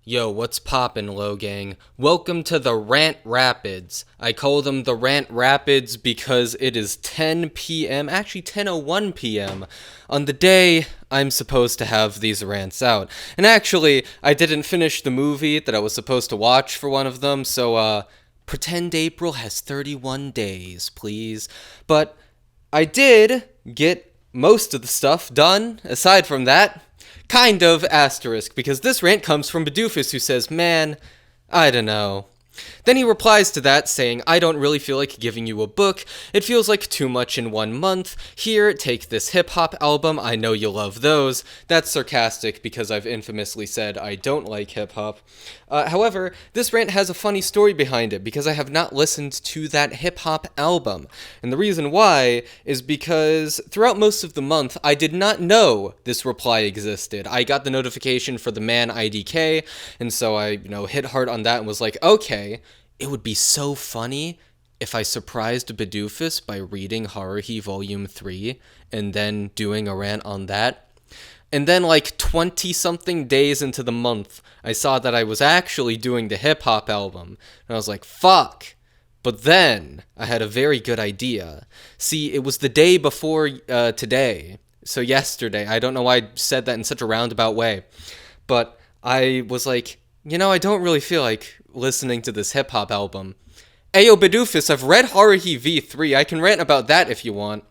Yo, what's poppin', Low Gang? Welcome to the Rant Rapids. I call them the Rant Rapids because it is 10 p.m., actually 10:01 p.m., on the day I'm supposed to have these rants out. And actually, I didn't finish the movie that I was supposed to watch for one of them, so, pretend April has 31 days, please. But I did get most of the stuff done, aside from that. Kind of asterisk, because this rant comes from Bedoofus, who says, man, I don't know. Then he replies to that saying, I don't really feel like giving you a book. It feels like too much in 1 month. Here, take this hip-hop album. I know you love those. That's sarcastic because I've infamously said I don't like hip-hop. However, this rant has a funny story behind it because I have not listened to that hip-hop album. And the reason why is because throughout most of the month, I did not know this reply existed. I got the notification for the Man IDK, and so I, hit hard on that and was like, okay, it would be so funny if I surprised Bedoofus by reading Haruhi Volume 3 and then doing a rant on that. And then, like 20-something days into the month, I saw that I was actually doing the hip-hop album. And I was like, fuck. But then, I had a very good idea. See, it was the day before today. So yesterday. I don't know why I said that in such a roundabout way. But I was like, I don't really feel like listening to this hip-hop album. Ayo, Bedoofus, I've read Haruhi V3. I can rant about that if you want.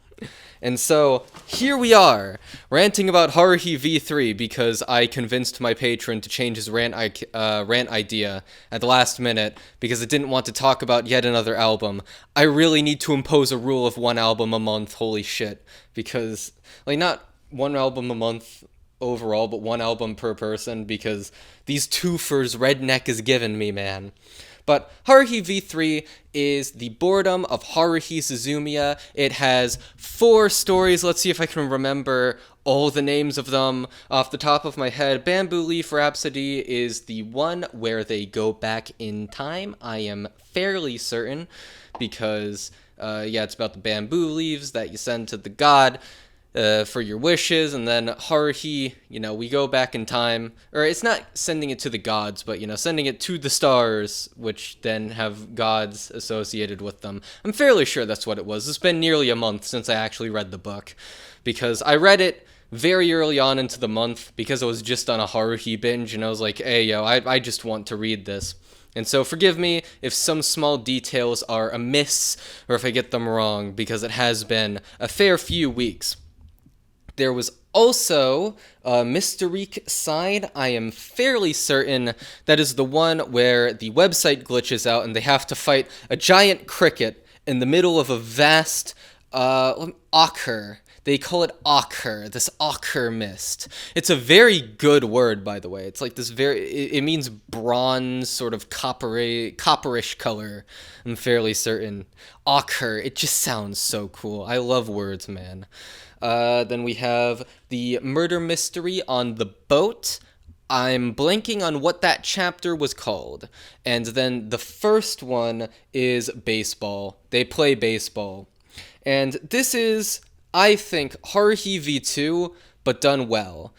And so, here we are, ranting about Haruhi V3 because I convinced my patron to change his rant idea at the last minute because I didn't want to talk about yet another album. I really need to impose a rule of one album a month, holy shit. Because, not one album a month overall, but one album per person because these twofers Redneck is giving me, man. But Haruhi V3 is the boredom of Haruhi Suzumiya. It has 4 stories. Let's see if I can remember all the names of them off the top of my head. Bamboo Leaf Rhapsody is the one where they go back in time. I am fairly certain because, it's about the bamboo leaves that you send to the god for your wishes, and then Haruhi, we go back in time, or it's not sending it to the gods, but, sending it to the stars, which then have gods associated with them. I'm fairly sure that's what it was. It's been nearly a month since I actually read the book, because I read it very early on into the month, because I was just on a Haruhi binge, and I was like, hey, I just want to read this. And so forgive me if some small details are amiss, or if I get them wrong, because it has been a fair few weeks. There was also a Mysterique side. I am fairly certain that is the one where the website glitches out and they have to fight a giant cricket in the middle of a vast ochre. They call it ochre, this ochre mist. It's a very good word, by the way. It's like this it means bronze, sort of copperish color. I'm fairly certain. Ochre, it just sounds so cool. I love words, man. Then we have the murder mystery on the boat. I'm blanking on what that chapter was called. And then the first one is baseball. They play baseball. And this is, I think, Haruhi V2, but done well.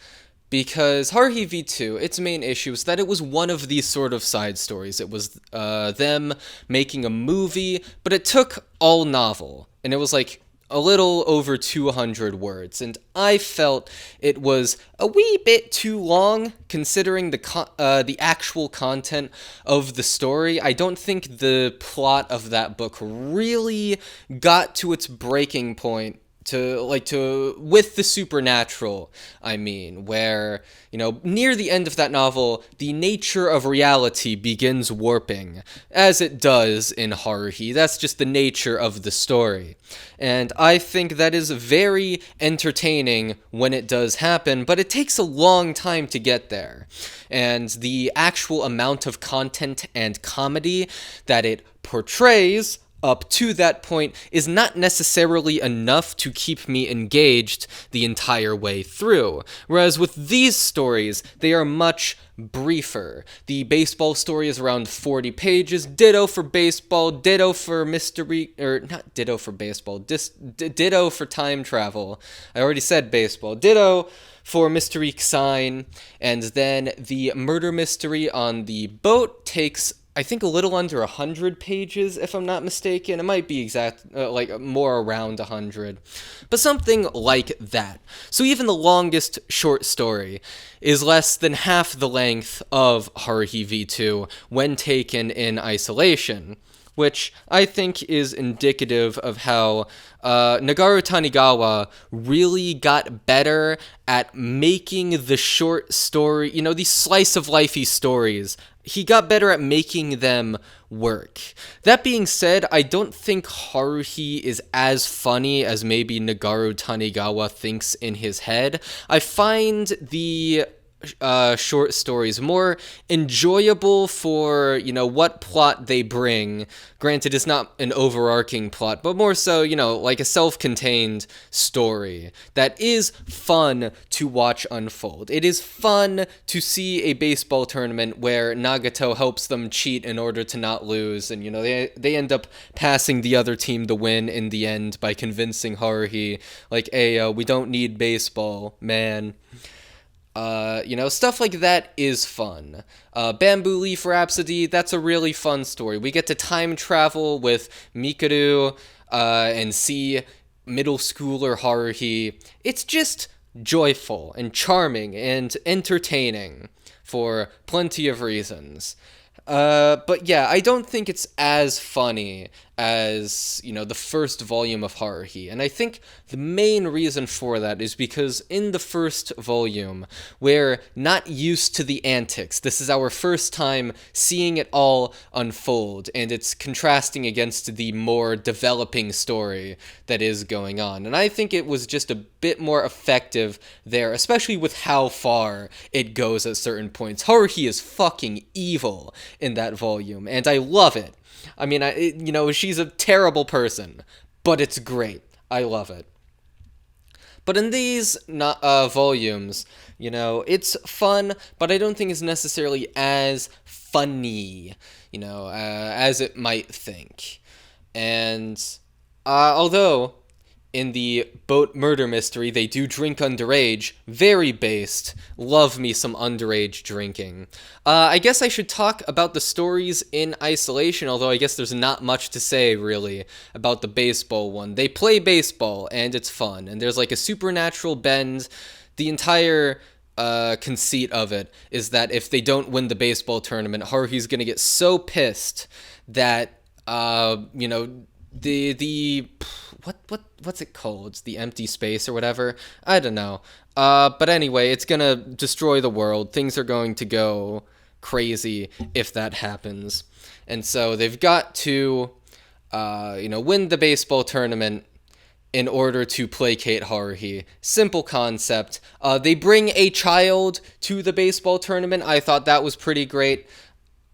Because Haruhi V2, its main issue is that it was one of these sort of side stories. It was them making a movie, but it took all novel. And it was like a little over 200 words, and I felt it was a wee bit too long considering the actual content of the story. I don't think the plot of that book really got to its breaking point with the supernatural, where, near the end of that novel, the nature of reality begins warping, as it does in Haruhi. That's just the nature of the story. And I think that is very entertaining when it does happen, but it takes a long time to get there. And the actual amount of content and comedy that it portrays up to that point is not necessarily enough to keep me engaged the entire way through. Whereas with these stories, they are much briefer. The baseball story is around 40 pages, ditto for baseball, ditto for mystery, or not ditto for baseball, ditto for time travel. I already said baseball. Ditto for Mystery Sign, and then the murder mystery on the boat takes, I think, a little under 100 pages, if I'm not mistaken. It might be like more around 100, but something like that. So even the longest short story is less than half the length of Haruhi V2 when taken in isolation, which I think is indicative of how Nagaru Tanigawa really got better at making the short story, these slice of lifey stories. He got better at making them work. That being said, I don't think Haruhi is as funny as maybe Nagaru Tanigawa thinks in his head. I find the short stories more enjoyable for what plot they bring. Granted, it's not an overarching plot, but more so like a self-contained story that is fun to watch unfold. It is fun to see a baseball tournament where Nagato helps them cheat in order to not lose, and they end up passing the other team the win in the end by convincing Haruhi, like, hey, we don't need baseball, man. Stuff like that is fun. Bamboo Leaf Rhapsody, that's a really fun story. We get to time travel with Mikuru and see middle schooler Haruhi. It's just joyful and charming and entertaining for plenty of reasons. But yeah, I don't think it's as funny as, the first volume of Haruhi. And I think the main reason for that is because in the first volume, we're not used to the antics. This is our first time seeing it all unfold, and it's contrasting against the more developing story that is going on. And I think it was just a bit more effective there, especially with how far it goes at certain points. Haruhi is fucking evil in that volume, and I love it. I mean, she's a terrible person, but it's great. I love it. But in these volumes, it's fun, but I don't think it's necessarily as funny, as it might think. And although in the boat murder mystery, they do drink underage. Very based. Love me some underage drinking. I guess I should talk about the stories in isolation, although I guess there's not much to say, really, about the baseball one. They play baseball, and it's fun. And there's like a supernatural bend. The entire conceit of it is that if they don't win the baseball tournament, Haruhi's gonna get so pissed that, what's it called? The empty space or whatever? I don't know. But anyway, it's gonna destroy the world. Things are going to go crazy if that happens. And so they've got to, win the baseball tournament in order to placate Haruhi. Simple concept. They bring a child to the baseball tournament. I thought that was pretty great.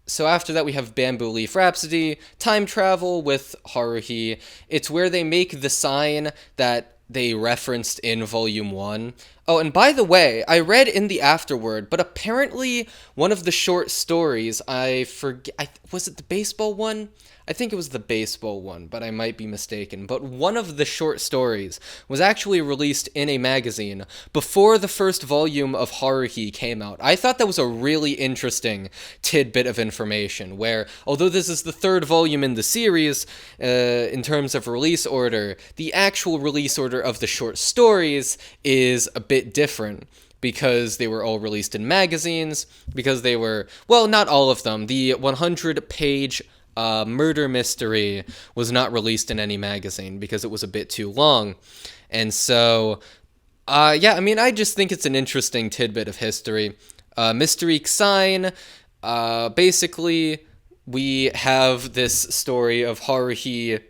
So after that, we have Bamboo Leaf Rhapsody, time travel with Haruhi. It's where they make the sign that they referenced in Volume 1. Oh, and by the way, I read in the afterword, but apparently one of the short stories, I forget, was it the baseball one? I think it was the baseball one, but I might be mistaken. But one of the short stories was actually released in a magazine before the first volume of Haruhi came out. I thought that was a really interesting tidbit of information, where, although this is the third volume in the series, in terms of release order, the actual release order of the short stories is a bit different, because they were all released in magazines, because they were, well, not all of them. The 100-page murder mystery was not released in any magazine because it was a bit too long. And so, yeah, I mean, I just think it's an interesting tidbit of history. Mystery Sign, basically, we have this story of Haruhi.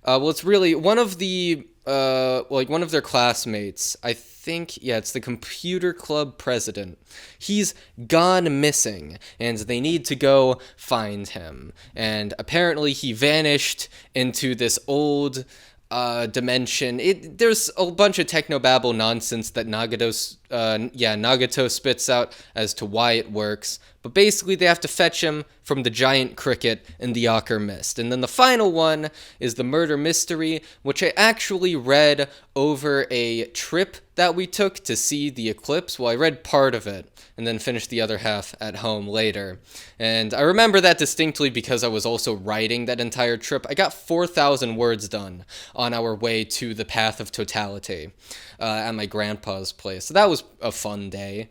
Well, it's really one of the, one of their classmates, I think, yeah, it's the computer club president. He's gone missing, and they need to go find him. And apparently he vanished into this old dimension. There's a bunch of technobabble nonsense that Nagato's Nagato spits out as to why it works. But basically, they have to fetch him from the giant cricket in the Ocker Mist. And then the final one is the murder mystery, which I actually read over a trip that we took to see the eclipse. Well, I read part of it and then finished the other half at home later. And I remember that distinctly because I was also writing that entire trip. I got 4,000 words done on our way to the Path of Totality at my grandpa's place. So that was a fun day.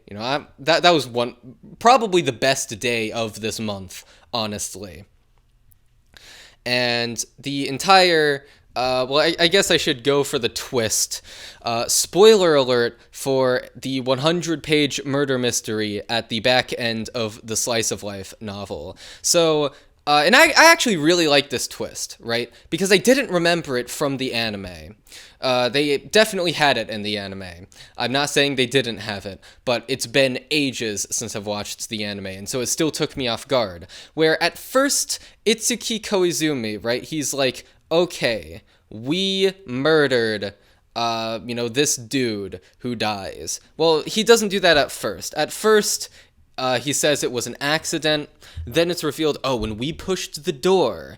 That was probably the best day of this month, honestly. And the entire I guess I should go for the twist. Spoiler alert for the 100-page murder mystery at the back end of the Slice of Life novel. So, and I actually really like this twist, right? Because I didn't remember it from the anime. They definitely had it in the anime. I'm not saying they didn't have it, but it's been ages since I've watched the anime, and so it still took me off guard. Where at first, Itsuki Koizumi, right, he's like, okay, we murdered, this dude who dies. Well, he doesn't do that at first. At first, he says it was an accident. Then it's revealed, when we pushed the door,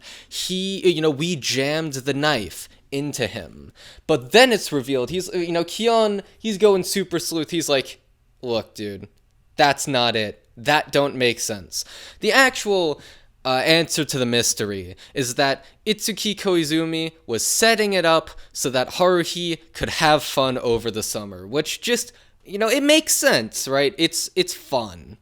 we jammed the knife into him. But then it's revealed, Kion, he's going super sleuth. He's like, look, dude, that's not it. That don't make sense. The actual answer to the mystery is that Itsuki Koizumi was setting it up so that Haruhi could have fun over the summer, which just, it makes sense, right? It's fun.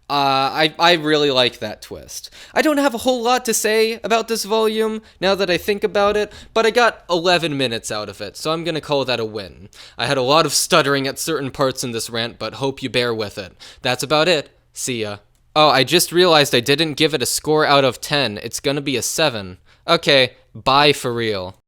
I really like that twist. I don't have a whole lot to say about this volume now that I think about it, but I got 11 minutes out of it, so I'm gonna call that a win. I had a lot of stuttering at certain parts in this rant, but hope you bear with it. That's about it. See ya. Oh, I just realized I didn't give it a score out of 10. It's gonna be a 7. Okay, bye for real.